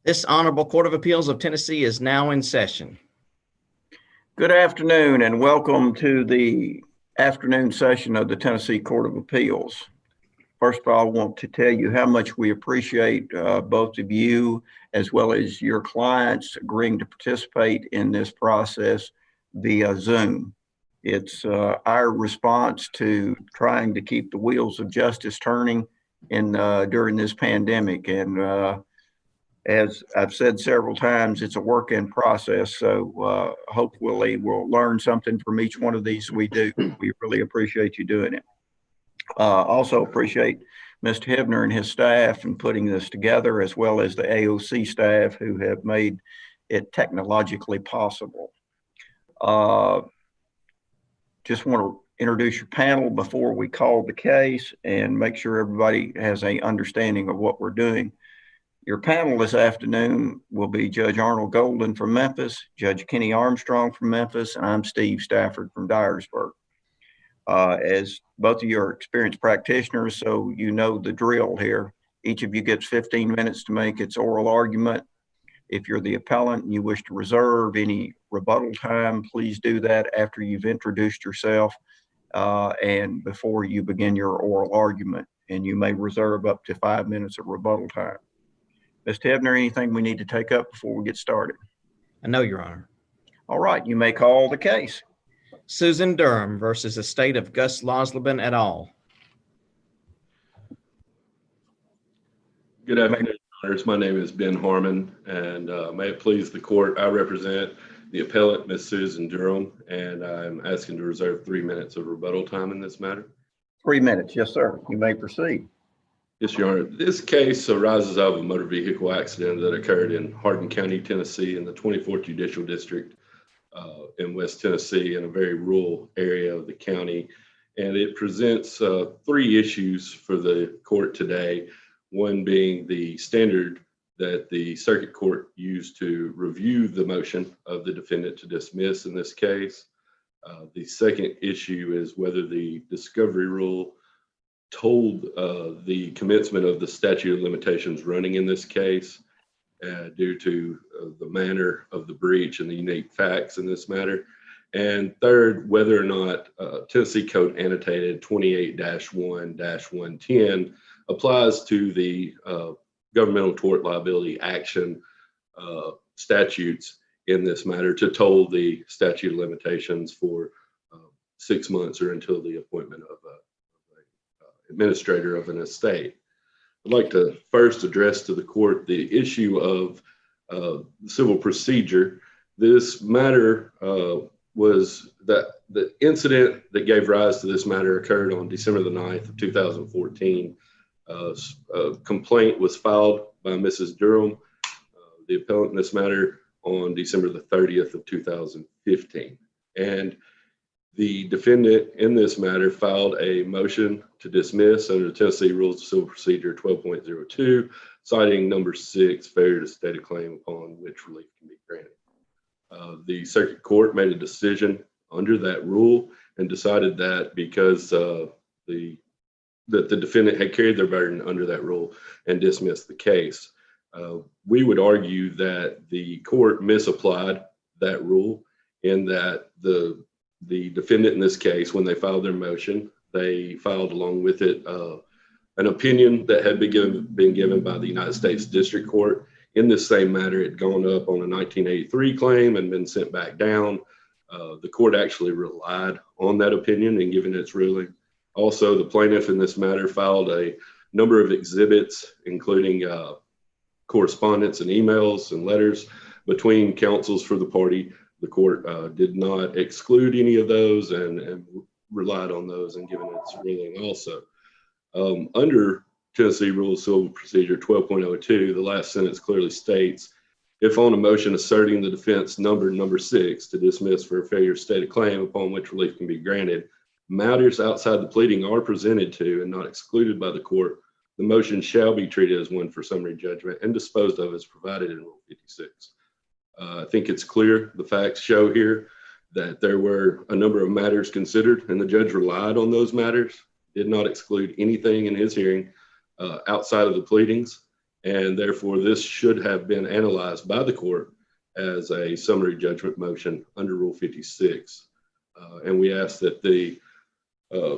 This Honorable Court of Appeals of Tennessee is now in session. Good afternoon and welcome to the afternoon session of the Tennessee Court of Appeals. First of all, I want to tell you how much we appreciate both of you as well as your clients agreeing to participate in this process via Zoom. It's our response to trying to keep the wheels of justice turning during this pandemic. And as I've said several times, it's a work in process. So hopefully we'll learn something from each one of these we do. We really appreciate you doing it. Also appreciate Mr. Hibner and his staff in putting this together, as well as the AOC staff who have made it technologically possible. Just want to introduce your panel before we call the case and make sure everybody has an understanding of what we're doing. Your panel this afternoon will be Judge Arnold Golden from Memphis, Judge Kenny Armstrong from Memphis, and I'm Steve Stafford from Dyersburg. As both of you are experienced practitioners, so you know the drill here. Each of you gets 15 minutes to make its oral argument. If you're the appellant and you wish to reserve any rebuttal time, please do that after you've introduced yourself and before you begin your oral argument. And you may reserve up to 5 minutes of rebuttal time. Mr. Hebner, anything we need to take up before we get started? No, Your Honor. All right, you may call the case. Susan Durham versus Estate of Gus Losleben et al. Good afternoon, Your Honors. My name is Ben Harmon, and may it please the court, I represent the appellant, Ms. Susan Durham, and I'm asking to reserve 3 minutes of rebuttal time in this matter. 3 minutes, yes, sir. You may proceed. Yes, Your Honor. This case arises out of a motor vehicle accident that occurred in Hardin County, Tennessee, in the 24th Judicial District in West Tennessee, in a very rural area of the county. And it presents 3 issues for the court today, one being the standard that the circuit court used to review the motion of the defendant to dismiss in this case. The second issue is whether the discovery rule told the commencement of the statute of limitations running in this case due to the manner of the breach and the unique facts in this matter. And third, whether or not Tennessee Code Annotated 28-1-110 applies to the governmental tort liability action statutes in this matter to toll the statute of limitations for 6 months or until the appointment of an administrator of an estate. I'd like to first address to the court the issue of civil procedure. This matter was that the incident that gave rise to this matter occurred on December the 9th of 2014. A complaint was filed by Mrs. Durham, the appellant in this matter, on December the 30th of 2015. And the defendant in this matter filed a motion to dismiss under the Tennessee Rules of Civil Procedure 12.02, citing number 6, failure to state a claim upon which relief can be granted. The circuit court made a decision under that rule and decided that because the defendant had carried their burden under that rule and dismissed the case. We would argue that the court misapplied that rule in that the defendant in this case, when they filed their motion, they filed along with it an opinion that had been given by the United States District Court. In this same matter, it had gone up on a 1983 claim and been sent back down. The court actually relied on that opinion in giving its ruling. Also, the plaintiff in this matter filed a number of exhibits, including correspondence and emails and letters between counsels for the party. The court did not exclude any of those and relied on those in giving its ruling also. Under Tennessee Rules of Civil Procedure 12.02, the last sentence clearly states, if on a motion asserting the defense number 6 to dismiss for a failure to state a claim upon which relief can be granted, matters outside the pleading are presented to and not excluded by the court, the motion shall be treated as one for summary judgment and disposed of as provided in Rule 56. I think it's clear, the facts show here that there were a number of matters considered and the judge relied on those matters, did not exclude anything in his hearing outside of the pleadings. and therefore this should have been analyzed by the court as a summary judgment motion under Rule 56. And we ask that the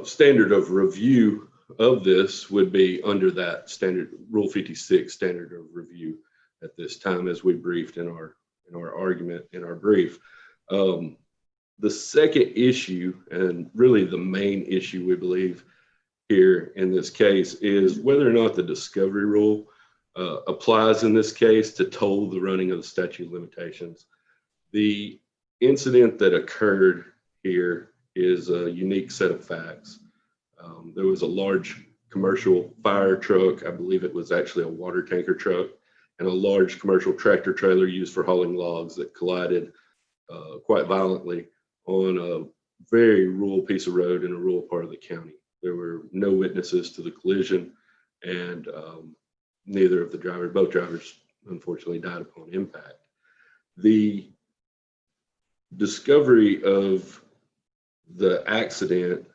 standard of review of this would be under that standard Rule 56 standard of review at this time, as we briefed in our argument in our brief. The second issue, and really the main issue we believe here in this case, is whether or not the discovery rule applies in this case to toll the running of the statute of limitations. The incident that occurred here is a unique set of facts. There was a large commercial fire truck, I believe it was actually a water tanker truck, and a large commercial tractor trailer used for hauling logs that collided quite violently on a very rural piece of road in a rural part of the county. There were no witnesses to the collision, and both drivers unfortunately died upon impact. The discovery of the accident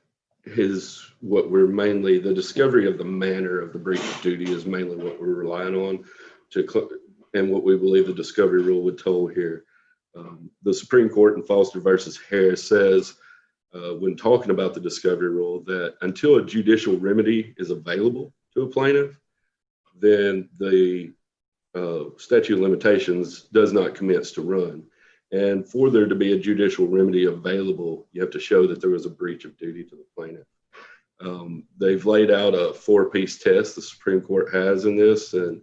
is what we're mainly, the discovery of the manner of the breach of duty is mainly what we're relying on and what we believe the discovery rule would toll here. The Supreme Court in Foster versus Harris says, when talking about the discovery rule, that until a judicial remedy is available to a plaintiff, then the statute of limitations does not commence to run. And for there to be a judicial remedy available, you have to show that there was a breach of duty to the plaintiff. They've laid out a 4-piece test the Supreme Court has in this, and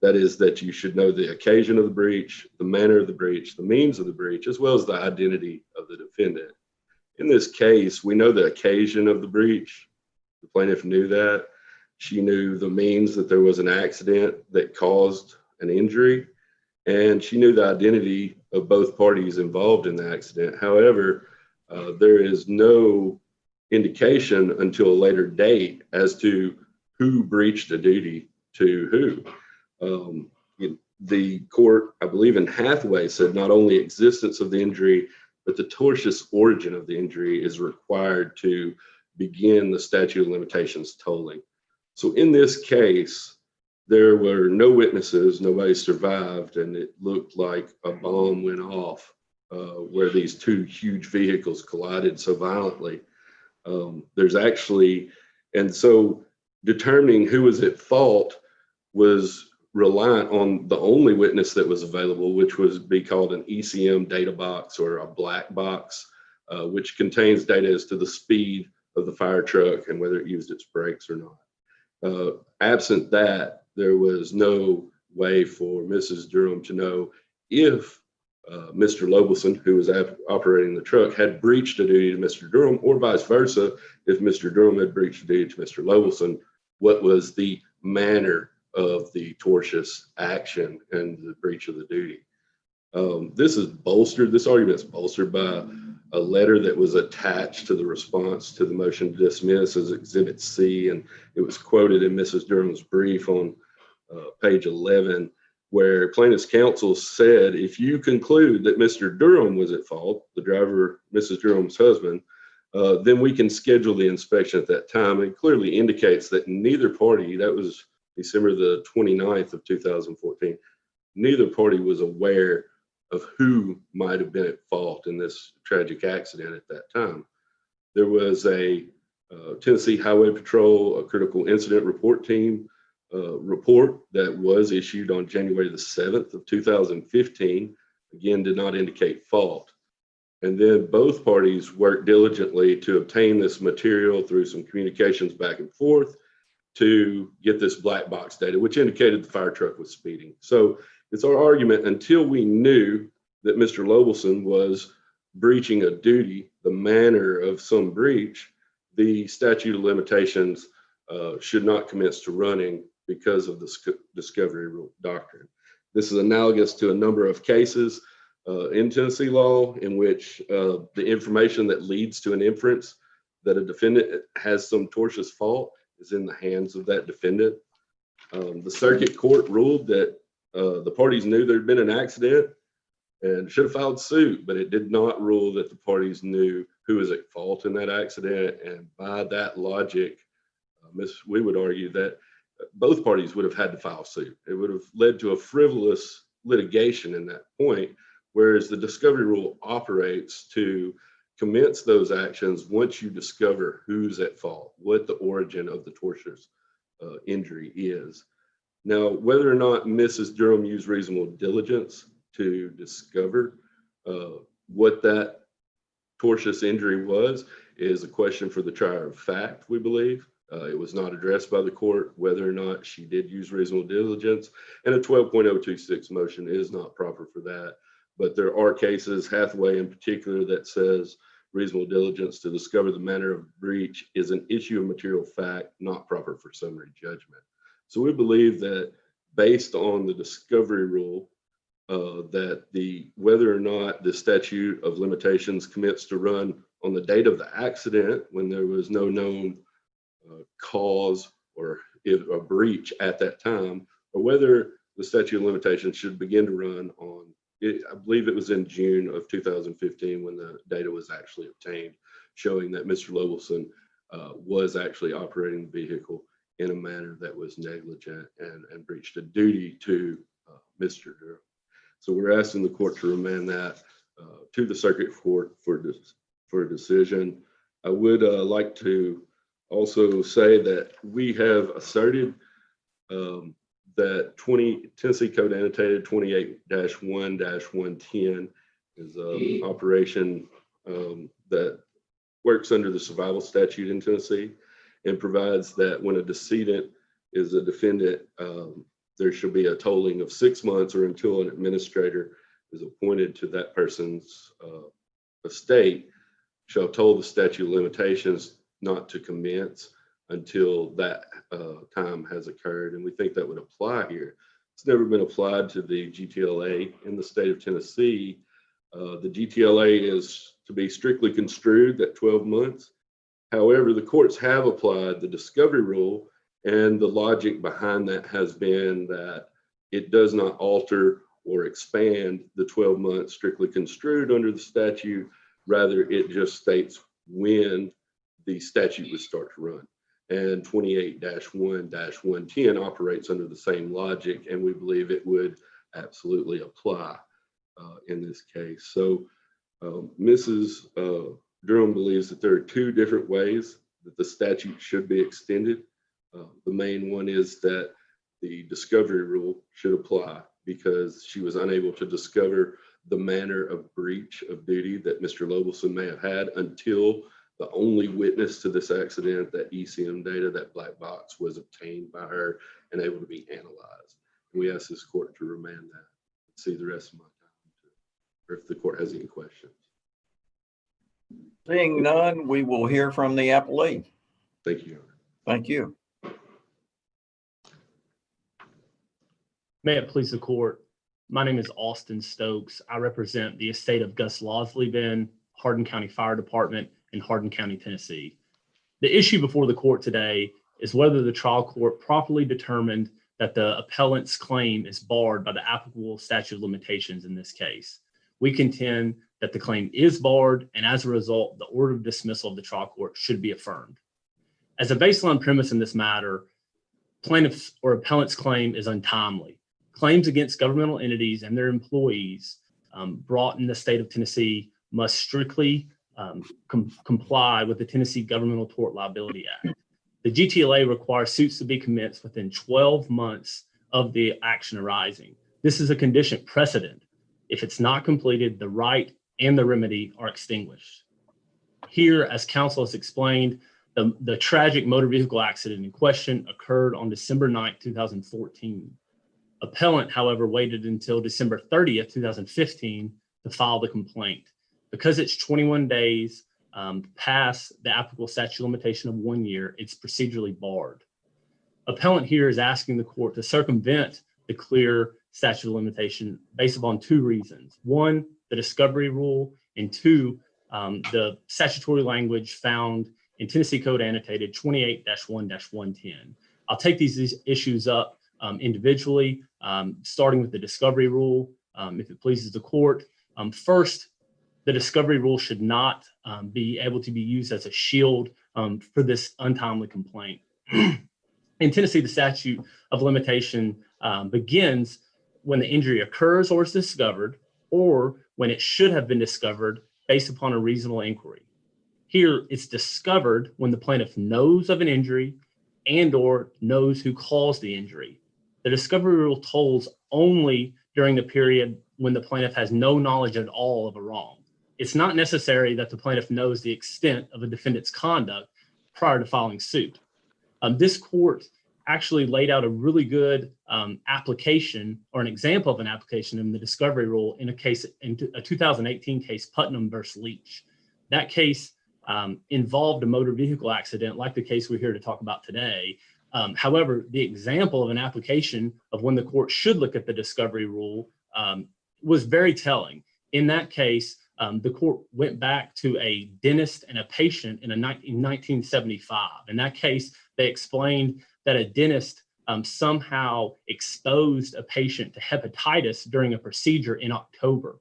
that is that you should know the occasion of the breach, the manner of the breach, the means of the breach, as well as the identity of the defendant. In this case, we know the occasion of the breach. The plaintiff knew that. She knew the means that there was an accident that caused an injury, and she knew the identity of both parties involved in the accident. However, there is no indication until a later date as to who breached a duty to who. The court, I believe in Hathaway, said not only existence of the injury, but the tortious origin of the injury is required to begin the statute of limitations tolling. So in this case, there were no witnesses, nobody survived, and it looked like a bomb went off where these two huge vehicles collided so violently. And so determining who was at fault was reliant on the only witness that was available, which would be called an ECM data box or a black box, which contains data as to the speed of the fire truck and whether it used its brakes or not. Absent that, there was no way for Mrs. Durham to know if Mr. Losleben, who was operating the truck, had breached a duty to Mr. Durham, or vice versa, if Mr. Durham had breached a duty to Mr. Losleben, what was the manner of the tortious action and the breach of the duty. This argument is bolstered by a letter that was attached to the response to the motion to dismiss as Exhibit C, and it was quoted in Mrs. Durham's brief on page 11, where plaintiff's counsel said, if you conclude that Mr. Durham was at fault, the driver, Mrs. Durham's husband, then we can schedule the inspection at that time. It clearly indicates that neither party, that was December the 29th of 2014, neither party was aware of who might have been at fault in this tragic accident at that time. There was a Tennessee Highway Patrol, a critical incident report team report that was issued on January the 7th of 2015, again, did not indicate fault. And then both parties worked diligently to obtain this material through some communications back and forth to get this black box data, which indicated the fire truck was speeding. So it's our argument, until we knew that Mr. Losleben was breaching a duty, the manner of some breach, the statute of limitations should not commence to running because of the discovery rule doctrine. This is analogous to a number of cases in Tennessee law in which the information that leads to an inference that a defendant has some tortious fault is in the hands of that defendant. The circuit court ruled that the parties knew there'd been an accident and should have filed suit, but it did not rule that the parties knew who was at fault in that accident. And by that logic, we would argue that both parties would have had to file suit. It would have led to a frivolous litigation in that point, whereas the discovery rule operates to commence those actions once you discover who's at fault, what the origin of the tortious injury is. Now, whether or not Mrs. Durham used reasonable diligence to discover what that tortious injury was is a question for the trier of fact, we believe. It was not addressed by the court whether or not she did use reasonable diligence, and a 12.026 motion is not proper for that. But there are cases, Hathaway in particular, that says reasonable diligence to discover the manner of breach is an issue of material fact, not proper for summary judgment. So we believe that based on the discovery rule, that whether or not the statute of limitations commits to run on the date of the accident when there was no known cause or a breach at that time, or whether the statute of limitations should begin to run on, I believe it was in June of 2015 when the data was actually obtained, showing that Mr. Losleben was actually operating the vehicle in a manner that was negligent and breached a duty to Mr. Durham. So we're asking the court to remand that to the circuit court for a decision. I would like to also say that we have asserted that Tennessee Code Annotated 28-1-110 is an operation that works under the survival statute in Tennessee and provides that when a decedent is a defendant, there should be a tolling of 6 months or until an administrator is appointed to that person's estate shall toll the statute of limitations not to commence until that time has occurred. And we think that would apply here. It's never been applied to the GTLA in the state of Tennessee. The GTLA is to be strictly construed at 12 months. However, the courts have applied the discovery rule, and the logic behind that has been that it does not alter or expand the 12 months strictly construed under the statute. Rather, it just states when the statute would start to run. And 28-1-110 operates under the same logic, and we believe it would absolutely apply in this case. So Mrs. Durham believes that there are two different ways that the statute should be extended. The main one is that the discovery rule should apply because she was unable to discover the manner of breach of duty that Mr. Losleben may have had until the only witness to this accident, that ECM data, that black box, was obtained by her and able to be analyzed. And we ask this court to remand that. See the rest of my time, or if the court has any questions. Seeing none, we will hear from the appellee. Thank you, Your Honor. Thank you. May it please the court. My name is Austin Stokes. I represent the estate of Gus Losleben, Hardin County Fire Department in Hardin County, Tennessee. The issue before the court today is whether the trial court properly determined that the appellant's claim is barred by the applicable statute of limitations in this case. We contend that the claim is barred, and as a result, the order of dismissal of the trial court should be affirmed. As a baseline premise in this matter, plaintiff's or appellant's claim is untimely. Claims against governmental entities and their employees brought in the state of Tennessee must strictly comply with the Tennessee Governmental Tort Liability Act. The GTLA requires suits to be commenced within 12 months of the action arising. This is a condition precedent. If it's not completed, the right and the remedy are extinguished. Here, as counsel has explained, the tragic motor vehicle accident in question occurred on December 9th, 2014. Appellant, however, waited until December 30th, 2015 to file the complaint. Because it's 21 days past the applicable statute of limitation of 1 year, it's procedurally barred. Appellant here is asking the court to circumvent the clear statute of limitation based upon two reasons. One, the discovery rule, and two, the statutory language found in Tennessee Code Annotated 28-1-110. I'll take these issues up individually, starting with the discovery rule, if it pleases the court. First, the discovery rule should not be able to be used as a shield for this untimely complaint. In Tennessee, the statute of limitation begins when the injury occurs or is discovered, or when it should have been discovered based upon a reasonable inquiry. Here, it's discovered when the plaintiff knows of an injury and or knows who caused the injury. The discovery rule tolls only during the period when the plaintiff has no knowledge at all of a wrong. It's not necessary that the plaintiff knows the extent of a defendant's conduct prior to filing suit. This court actually laid out a really good application, or an example of an application in the discovery rule in a 2018 case, Putnam versus Leach. That case involved a motor vehicle accident like the case we're here to talk about today. However, the example of an application of when the court should look at the discovery rule was very telling. In that case, the court went back to a dentist and a patient in 1975. In that case, they explained that a dentist somehow exposed a patient to hepatitis during a procedure in October.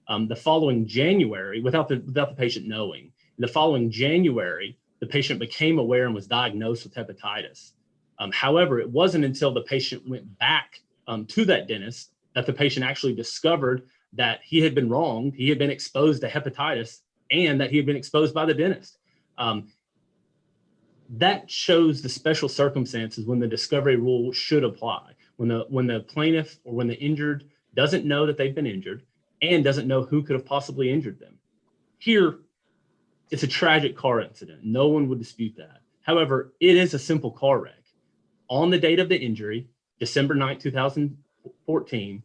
The following January, without the patient knowing, the following January, the patient became aware and was diagnosed with hepatitis. However, it wasn't until the patient went back to that dentist that the patient actually discovered that he had been wronged, he had been exposed to hepatitis, and that he had been exposed by the dentist. That shows the special circumstances when the discovery rule should apply. When the plaintiff or when the injured doesn't know that they've been injured and doesn't know who could have possibly injured them. Here, it's a tragic car incident. No one would dispute that. However, it is a simple car wreck. On the date of the injury, December 9, 2014,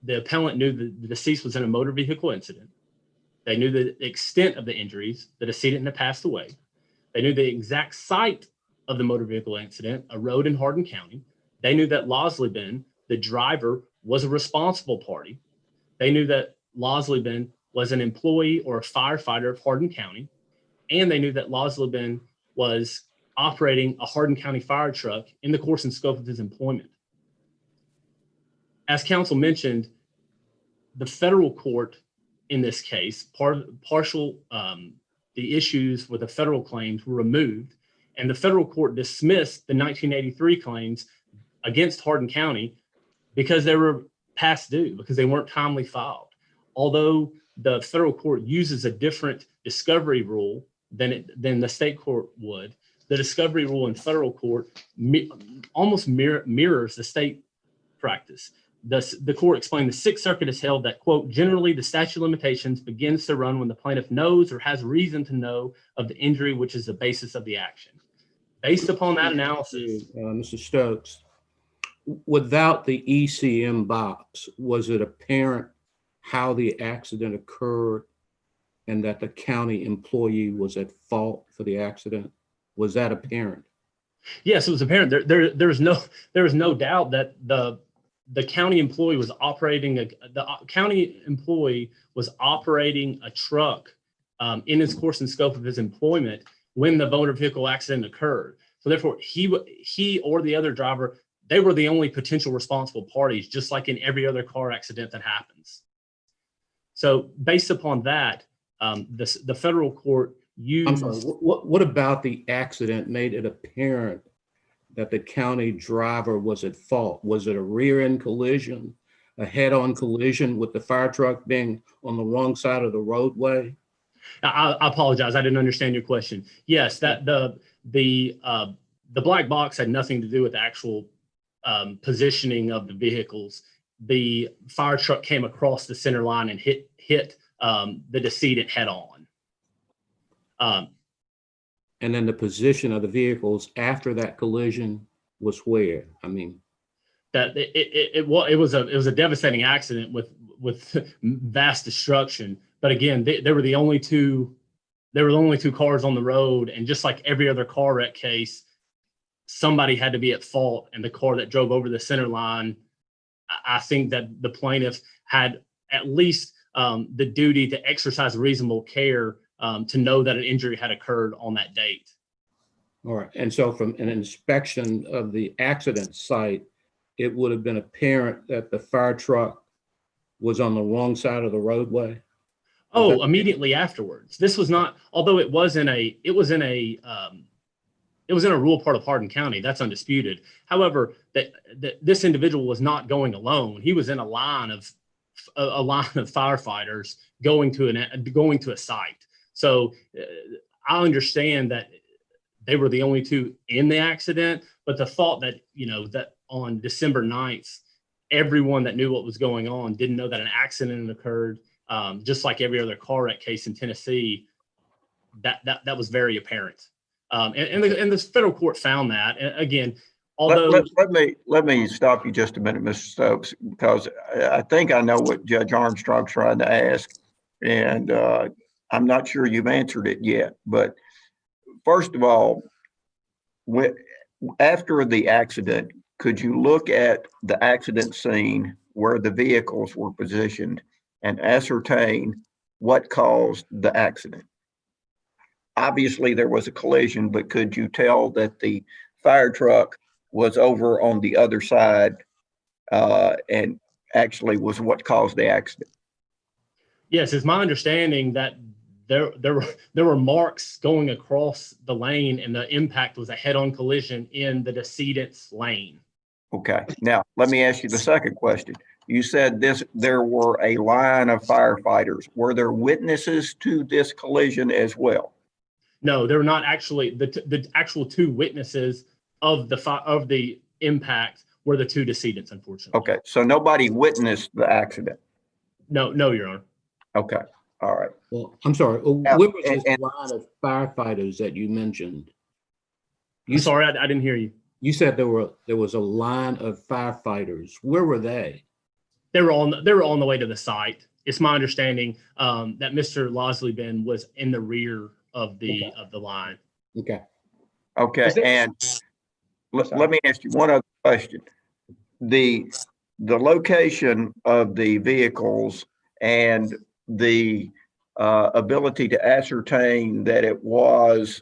the appellant knew that the deceased was in a motor vehicle incident. They knew the extent of the injuries. The decedent had passed away. They knew the exact site of the motor vehicle incident, a road in Hardin County. They knew that Losleben, the driver, was a responsible party. They knew that Losleben was an employee or a firefighter of Hardin County. And they knew that Losleben was operating a Hardin County fire truck in the course and scope of his employment. As counsel mentioned, the federal court in this case, the issues with the federal claims were removed, and the federal court dismissed the 1983 claims against Hardin County because they were past due, because they weren't timely filed. Although the federal court uses a different discovery rule than the state court would, the discovery rule in federal court almost mirrors the state practice. The court explained the Sixth Circuit has held that, quote, generally the statute of limitations begins to run when the plaintiff knows or has reason to know of the injury, which is the basis of the action. Based upon that analysis. Mr. Stokes, without the ECM box, was it apparent how the accident occurred and that the county employee was at fault for the accident? Was that apparent? Yes, it was apparent. There was no doubt that the county employee was operating a truck in his course and scope of his employment when the motor vehicle accident occurred. So therefore, he or the other driver, they were the only potential responsible parties, just like in every other car accident that happens. So based upon that, the federal court used. I'm sorry, what about the accident made it apparent that the county driver was at fault? Was it a rear-end collision, a head-on collision with the fire truck being on the wrong side of the roadway? I apologize. I didn't understand your question. Yes, that the black box had nothing to do with the actual positioning of the vehicles. The fire truck came across the center line and hit the decedent head-on. And then the position of the vehicles after that collision was where? I mean, that it was a devastating accident with vast destruction. But again, they were the only two cars on the road, and just like every other car wreck case, somebody had to be at fault. And the car that drove over the center line, I think that the plaintiff had at least the duty to exercise reasonable care to know that an injury had occurred on that date. All right. And so from an inspection of the accident site, it would have been apparent that the fire truck was on the wrong side of the roadway? Oh, immediately afterwards. This was not, although it was in a It was in a rural part of Hardin County. That's undisputed. However, that this individual was not going alone. He was in a line of firefighters going to a site. So I understand that they were the only two in the accident, but the thought that, that on December 9th, everyone that knew what was going on didn't know that an accident occurred, just like every other car wreck case in Tennessee, that was very apparent. And the federal court found that. And again, although let me stop you just a minute, Mr. Stokes, because I think I know what Judge Armstrong's trying to ask, and I'm not sure you've answered it yet. But first of all, after the accident, could you look at the accident scene where the vehicles were positioned and ascertain what caused the accident? Obviously, there was a collision, but could you tell that the fire truck was over on the other side and actually was what caused the accident? Yes, it's my understanding that there were marks going across the lane, and the impact was a head-on collision in the decedent's lane. Okay. Now, let me ask you the second question. You said there were a line of firefighters. Were there witnesses to this collision as well? No, there were not actually. The actual two witnesses of the impact were the two decedents, unfortunately. Okay, so nobody witnessed the accident. No, Your Honor. Okay, all right. Well, I'm sorry. Now, What was this and- line of firefighters that you mentioned? I'm sorry, I didn't hear you. You said there was a line of firefighters. Where were they? They were on the way to the site. It's my understanding that Mr. Losleben was in the rear of the line. Okay. Okay, and let me ask you one other question. The location of the vehicles and the ability to ascertain that it was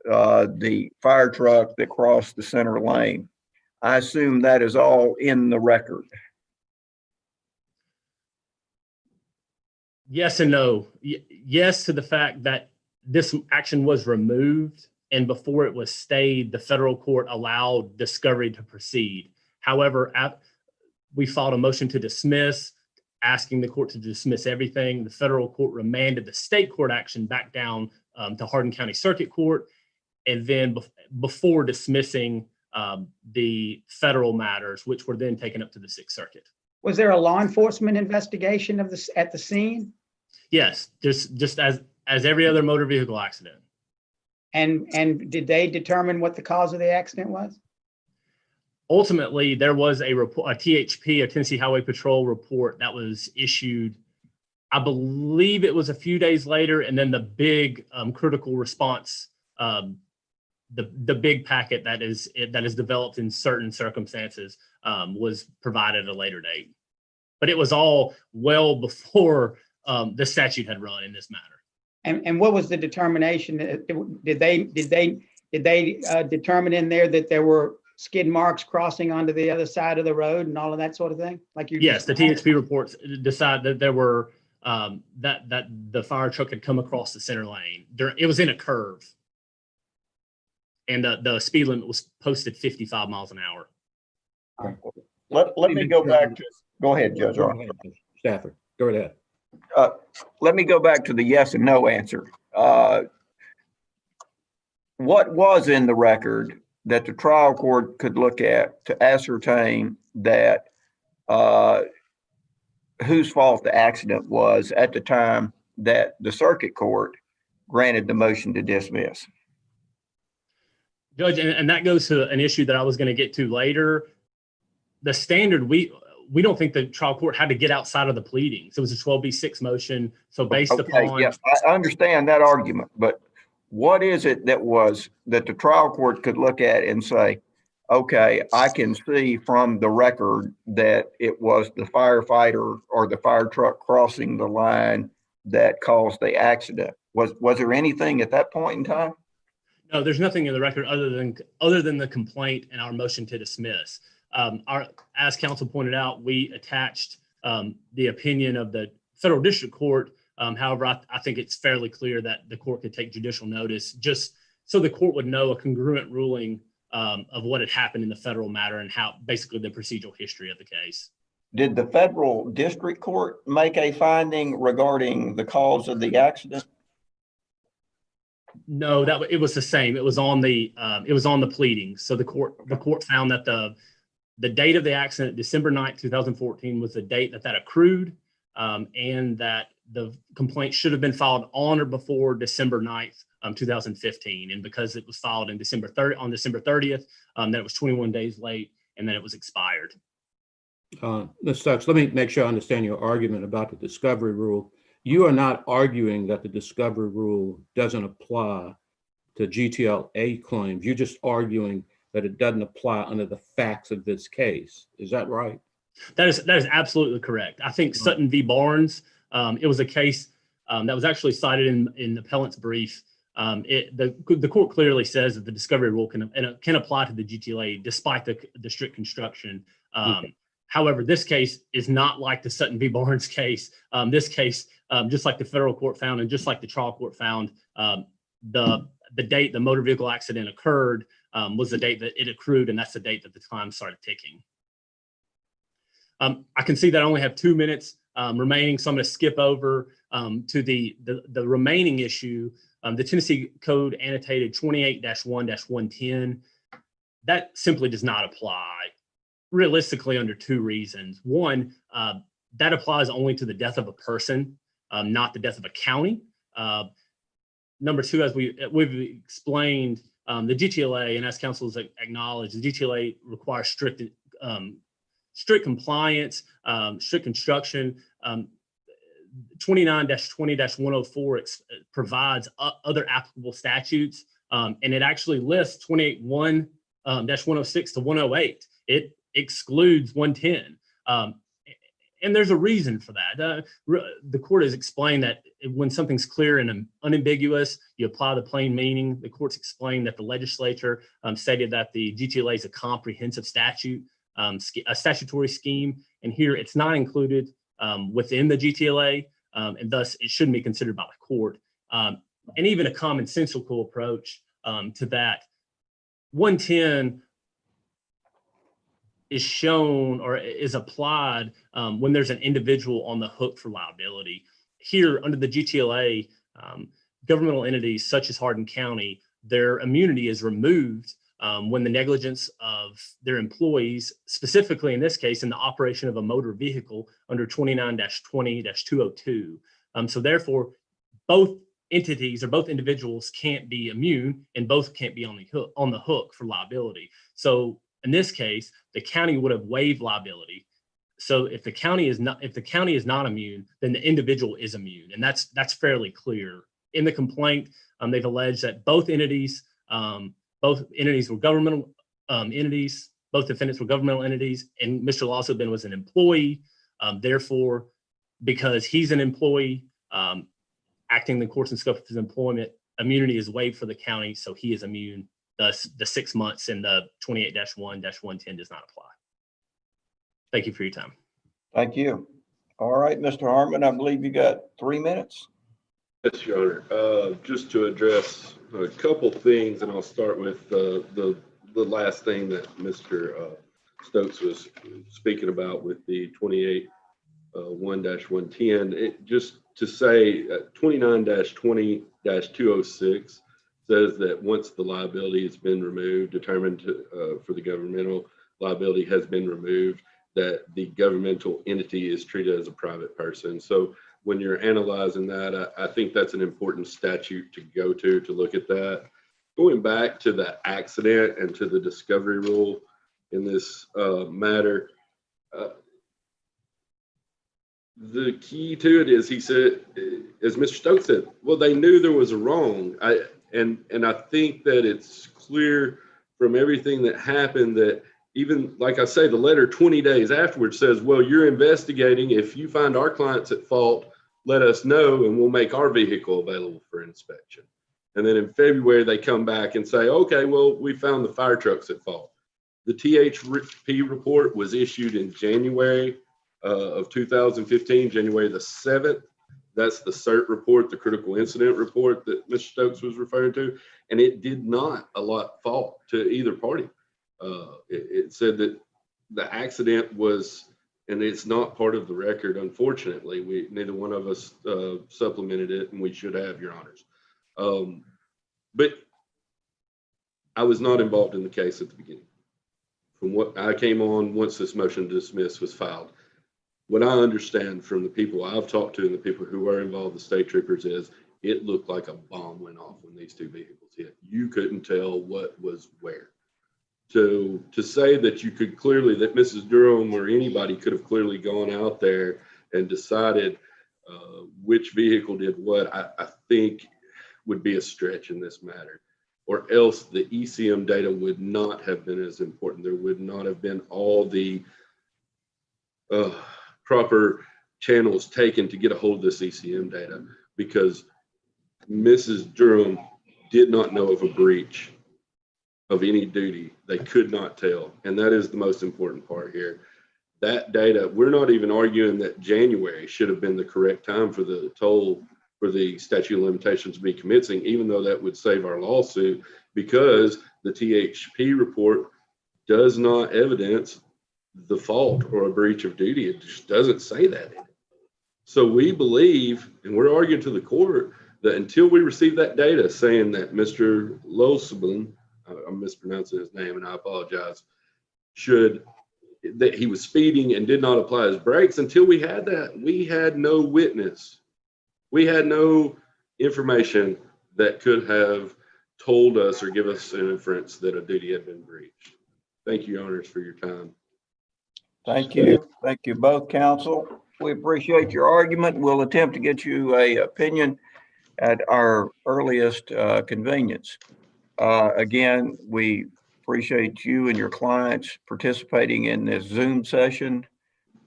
the fire truck that crossed the center lane, I assume that is all in the record. Yes and no. Yes to the fact that this action was removed, and before it was stayed, the federal court allowed discovery to proceed. However, we filed a motion to dismiss, asking the court to dismiss everything. The federal court remanded the state court action back down to Hardin County Circuit Court, and then before dismissing the federal matters, which were then taken up to the Sixth Circuit. Was there a law enforcement investigation of this at the scene? Yes, just as every other motor vehicle accident. And did they determine what the cause of the accident was? Ultimately, there was a report, a THP, a Tennessee Highway Patrol report that was issued. I believe it was a few days later, and then the big critical response, the big packet that is developed in certain circumstances was provided at a later date. But it was all well before the statute had run in this matter. And what was the determination? Did they determine in there that there were skid marks crossing onto the other side of the road and all of that sort of thing? Like you? Yes, the THP reports decide that there were that the fire truck had come across the center lane. It was in a curve, and the speed limit was posted 55 miles an hour. Let me go back to. Go ahead, Judge Armstrong. Stafford, go ahead. Let me go back to the yes and no answer. What was in the record that the trial court could look at to ascertain that whose fault the accident was at the time that the circuit court granted the motion to dismiss? Judge, and that goes to an issue that I was going to get to later. The standard, we don't think the trial court had to get outside of the pleadings. It was a 12B6 motion. So based upon. Yes, I understand that argument, but what is it that the trial court could look at and say, okay, I can see from the record that it was the firefighter or the fire truck crossing the line that caused the accident? Was there anything at that point in time? No, there's nothing in the record other than the complaint and our motion to dismiss. As counsel pointed out, we attached the opinion of the federal district court. However, I think it's fairly clear that the court could take judicial notice just so the court would know a congruent ruling of what had happened in the federal matter and how basically the procedural history of the case. Did the federal district court make a finding regarding the cause of the accident? No, it was the same. It was on the pleadings. So the court found that the date of the accident, December 9th, 2014, was the date that accrued, and that the complaint should have been filed on or before December 9th, 2015. And because it was filed on December 30th, that it was 21 days late, and then it was expired. Ms. Stokes, let me make sure I understand your argument about the discovery rule. You are not arguing that the discovery rule doesn't apply to GTLA claims. You're just arguing that it doesn't apply under the facts of this case. Is that right? That is absolutely correct. I think Sutton v. Barnes, it was a case that was actually cited in the appellant's brief. The court clearly says that the discovery rule can apply to the GTLA despite the strict construction. However, this case is not like the Sutton v. Barnes case. This case, just like the federal court found and just like the trial court found, the date the motor vehicle accident occurred was the date that it accrued, and that's the date that the time started ticking. I can see that I only have 2 minutes remaining, so I'm going to skip over to the remaining issue. The Tennessee Code annotated 28-1-110. That simply does not apply, realistically, under 2 reasons. One, that applies only to the death of a person, not the death of a county. Number 2, as we've explained, the GTLA, and as counsel has acknowledged, the GTLA requires strict compliance, strict construction. 29-20-104 provides other applicable statutes, and it actually lists 28-1-106 to 108. It excludes 110. And there's a reason for that. The court has explained that when something's clear and unambiguous, you apply the plain meaning. The court's explained that the legislature stated that the GTLA is a comprehensive statute, a statutory scheme, and here it's not included within the GTLA, and thus it shouldn't be considered by the court. And even a commonsensical approach to that, 110 is shown or is applied when there's an individual on the hook for liability. Here, under the GTLA, governmental entities such as Hardin County, their immunity is removed when the negligence of their employees, specifically in this case, in the operation of a motor vehicle under 29-20-202. So therefore, both entities or both individuals can't be immune, and both can't be on the hook for liability. So in this case, the county would have waived liability. So if the county is not immune, then the individual is immune, and that's fairly clear in the complaint. They've alleged that both entities were governmental entities. Both defendants were governmental entities, and Mr. Losleben was an employee. Therefore, because he's an employee acting in the course and scope of his employment, immunity is waived for the county, so he is immune. Thus, the 6 months in the 28-1-110 does not apply. Thank you for your time. Thank you. All right, Mr. Hartman, I believe you got 3 minutes. Yes, Your Honor. Just to address a couple things, and I'll start with the last thing that Mr. Stokes was speaking about with the 28-1-110. Just to say 29-20-206 says that once the liability has been removed, determined for the governmental liability has been removed, that the governmental entity is treated as a private person. So when you're analyzing that, I think that's an important statute to go to look at that. Going back to the accident and to the discovery rule in this matter, the key to it is, he said, as Mr. Stokes said, well, they knew there was a wrong. And I think that it's clear from everything that happened that even, like I say, the letter 20 days afterwards says, well, you're investigating. If you find our clients at fault, let us know and we'll make our vehicle available for inspection. And then in February, they come back and say, okay, well, we found the fire trucks at fault. The THP report was issued in January of 2015, January the 7th. That's the CERT report, the critical incident report that Mr. Stokes was referring to, and it did not allot fault to either party. It said that the accident was, and it's not part of the record, unfortunately. Neither one of us supplemented it, and we should have, Your Honors. But I was not involved in the case at the beginning. From what I came on once this motion to dismiss was filed, what I understand from the people I've talked to and the people who were involved, the state troopers, is it looked like a bomb went off when these two vehicles hit. You couldn't tell what was where. To say that you could clearly, that Mrs. Durham or anybody could have clearly gone out there and decided which vehicle did what, I think would be a stretch in this matter. Or else the ECM data would not have been as important. There would not have been all the proper channels taken to get a hold of this ECM data, because Mrs. Durham did not know of a breach of any duty. They could not tell. And that is the most important part here. That data, we're not even arguing that January should have been the correct time for the toll, for the statute of limitations to be commencing, even though that would save our lawsuit, because the THP report does not evidence the fault or a breach of duty. It just doesn't say that in it. So we believe, and we're arguing to the court, that until we receive that data saying that Mr. Losleben, I'm mispronouncing his name and I apologize, that he was speeding and did not apply his brakes, until we had that, we had no witness. We had no information that could have told us or give us an inference that a duty had been breached. Thank you, Your Honors, for your time. Thank you. Thank you both, counsel. We appreciate your argument. We'll attempt to get you an opinion at our earliest convenience. Again, we appreciate you and your clients participating in this Zoom session.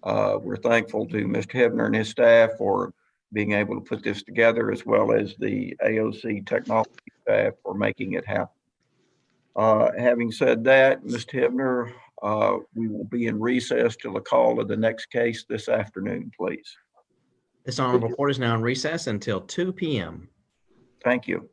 We're thankful to Mr. Hebner and his staff for being able to put this together, as well as the AOC technology staff for making it happen. Having said that, Mr. Hebner, we will be in recess till the call of the next case this afternoon, please. This honorable court is now in recess until 2 p.m. Thank you.